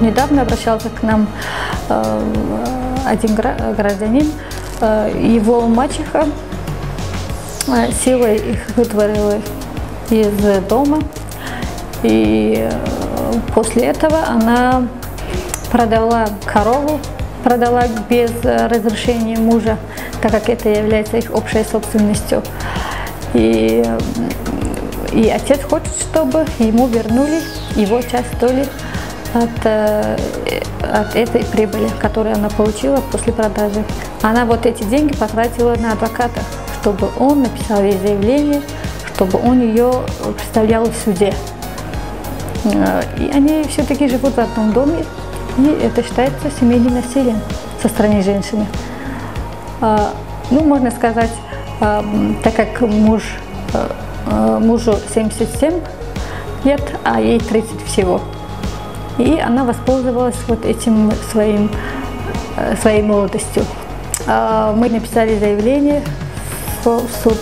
Недавно обращался к нам один гражданин, его мачеха силой их вытворила из дома, и после этого она продала корову, продала без разрешения мужа, так как это является их общей собственностью. И отец хочет, чтобы ему вернули его часть доли от этой прибыли, которую она получила после продажи. Она вот эти деньги потратила на адвоката, чтобы он написал ей заявление, чтобы он ее представлял в суде. И они все-таки живут в одном доме, и это считается семейным насилием со стороны женщины. Ну, можно сказать, так как мужу 77 лет, а ей 30 всего. И она воспользовалась вот этим своей молодостью. Мы написали заявление в суд.